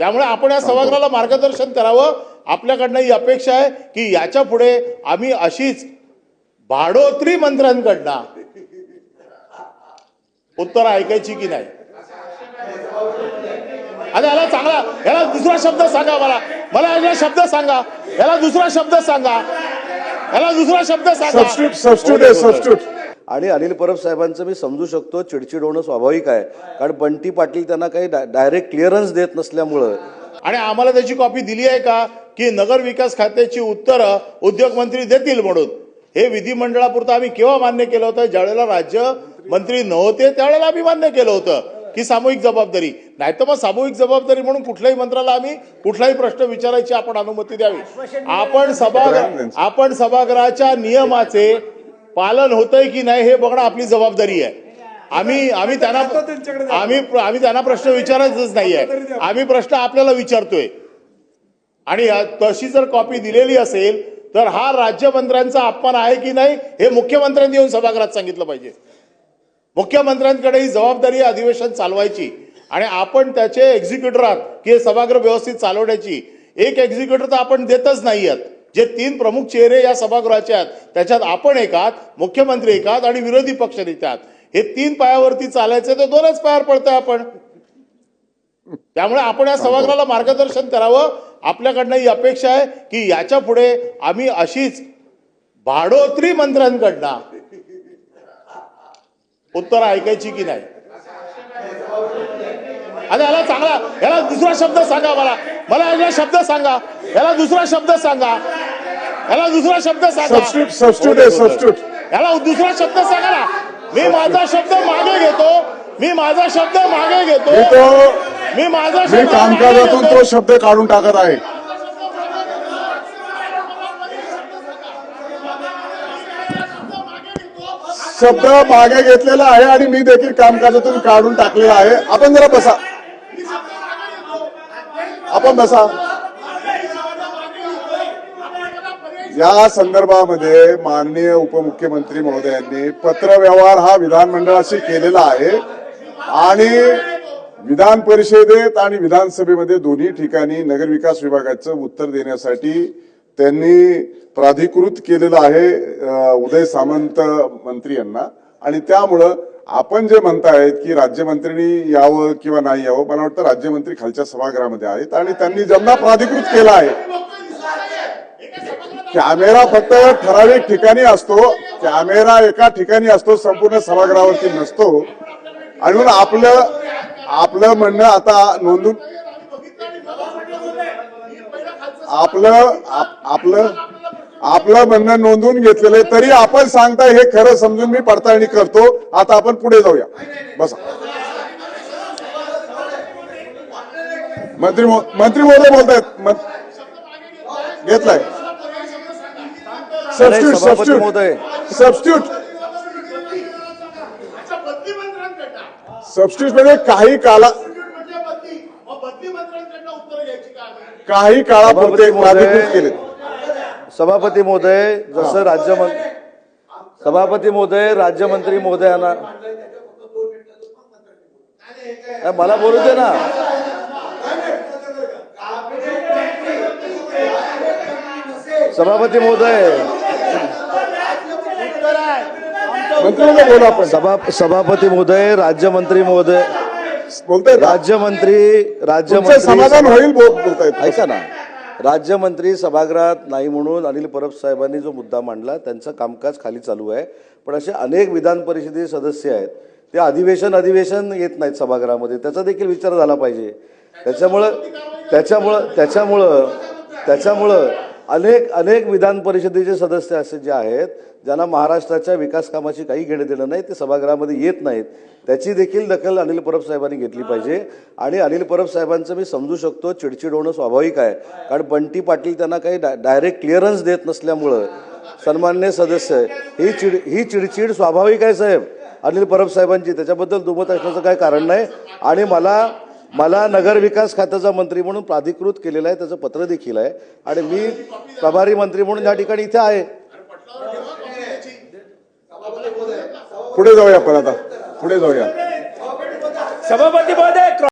त्यामुळे आपण या सभागृहाला मार्गदर्शन करावं. आपल्याकडनं ही अपेक्षा आहे की याच्या पुढे आम्ही अशीच भाडोत्री मंत्र्यांकडनं उत्तर ऐकायची की नाही. आणि याला चांगला, याला दुसरा शब्द सांगा, मला याला शब्द सांगा, याला दुसरा शब्द सांगा, याला दुसरा शब्द सांगा. सबस्टिट्यूट. आणि अनिल परब साहेबांचं मी समजू शकतो, चिडचिड होणं स्वाभाविक आहे, कारण बंटी पाटील त्यांना काही डायरेक्ट क्लिअरन्स देत नसल्यामुळं. आणि आम्हाला त्याची कॉपी दिली आहे का की नगर विकास खात्याची उत्तरं उद्योग मंत्री देतील म्हणून? हे विधिमंडळापुरतं आम्ही केव्हा मान्य केलं होतं? ज्यावेळेला राज्यमंत्री नव्हते त्यावेळेला आम्ही मान्य केलं होतं की सामूहिक जबाबदारी. नाही तर मग सामूहिक जबाबदारी म्हणून कुठल्याही मंत्र्याला आम्ही कुठलाही प्रश्न विचारायची आपण अनुमती द्यावी. आपण सभागृहाच्या नियमाचे पालन होतंय की नाही हे बघणं आपली जबाबदारी आहे. आम्ही त्यांना प्रश्न विचारायचंच नाहीये. आम्ही प्रश्न आपल्याला विचारतोय. आणि तशी जर कॉपी दिलेली असेल तर हा राज्यमंत्र्यांचा अपमान आहे की नाही हे मुख्यमंत्र्यांनी येऊन सभागृहात सांगितलं पाहिजे. मुख्यमंत्र्यांकडे ही जबाबदारी अधिवेशन चालवायची आणि आपण त्याचे एक्झिक्युटिव्ह आहात की हे सभागृह व्यवस्थित चालवण्याची. एक एक्झिक्युटिव्ह तर आपण देतच नाही आहेत. जे 3 प्रमुख चेहरे या सभागृहाचे आहेत त्याच्यात आपण एक आहात, मुख्यमंत्री एक आहात आणि विरोधी पक्षनेते आहात. हे 3 पायावरती चालायचे तर 2च पायावर पडतंय आपण. त्यामुळे आपण या सभागृहाला मार्गदर्शन करावं. आपल्याकडनं ही अपेक्षा आहे की याच्या पुढे आम्ही अशीच भाडोत्री मंत्र्यांकडनं उत्तर ऐकायची की नाही. आणि याला चांगला, याला दुसरा शब्द सांगा, मला याला शब्द सांगा, याला दुसरा शब्द सांगा, याला दुसरा शब्द सांगा. सबस्टिट्यूट. याला दुसरा शब्द सांगा ना. मी माझा शब्द मागे घेतो. मी कामकाजातून तो शब्द काढून टाकत आहे. शब्द मागे घेतलेला आहे आणि मी देखील कामकाजातून काढून टाकलेला आहे. आपण जरा बसा, आपण बसा. या संदर्भामध्ये माननीय उपमुख्यमंत्री महोदयांनी पत्रव्यवहार हा विधानमंडळाशी केलेला आहे आणि विधान परिषदेत आणि विधानसभेमध्ये दोन्ही ठिकाणी नगरविकास विभागाचं उत्तर देण्यासाठी त्यांनी प्राधिकृत केलेलं आहे उदय सामंत मंत्री यांना. आणि त्यामुळं आपण जे म्हणतायत की राज्यमंत्र्यांनी यावं किंवा नाही यावं, मला वाटतं राज्यमंत्री खालच्या सभागृहामध्ये आहेत आणि त्यांनी ज्यांना प्राधिकृत केला आहे. कॅमेरा फक्त ठराविक ठिकाणी असतो, कॅमेरा एका ठिकाणी असतो, संपूर्ण सभागृहावरती नसतो. आणि म्हणून आपलं म्हणणं आता नोंदून आपलं म्हणणं नोंदवून घेतलेलं तरी आपण सांगताय हे खरं समजून मी पडताळणी करतो. आता आपण पुढे जाऊया. बसा. मंत्री महोदय बोलतायत. घेतलाय. सबस्टिट्यूट मध्ये काही काळापुरते प्राधिकृत केले. सभापती महोदय, जसं राज्यमंत्री महोदयांना मला बोलू दे ना. सभापती महोदय, सभापती महोदय, राज्यमंत्री महोदय बोलताय. राज्यमंत्री समाधान होईल बोलतायत. ऐका ना. राज्यमंत्री सभागृहात नाही म्हणून अनिल परब साहेबांनी जो मुद्दा मांडला त्यांचं कामकाज खाली चालू आहे. पण असे अनेक विधान परिषदेचे सदस्य आहेत ते अधिवेशन येत नाहीत सभागृहामध्ये. त्याचा देखील विचार झाला पाहिजे. त्याच्यामुळं अनेक विधान परिषदेचे सदस्य असे जे आहेत ज्यांना महाराष्ट्राच्या विकास कामाची काही घेणं देणं नाही, ते सभागृहामध्ये येत नाहीत. त्याची देखील दखल अनिल परब साहेबांनी घेतली पाहिजे. आणि अनिल परब साहेबांचं मी समजू शकतो, चिडचिड होणं स्वाभाविक आहे, कारण बंटी पाटील त्यांना काही डायरेक्ट क्लिअरन्स देत नसल्यामुळं. सन्माननीय सदस्य, ही चिडचिड स्वाभाविक आहे साहेब अनिल परब साहेबांची. त्याच्याबद्दल दुमत असण्याचं काही कारण नाही. आणि मला नगर विकास खात्याचा मंत्री म्हणून प्राधिकृत केलेला आहे, त्याचं पत्र देखील आहे. आणि मी प्रभारी मंत्री म्हणून या ठिकाणी इथे आहे. पुढे जाऊया आपण आता. पुढे जाऊया. सभापती महोदय.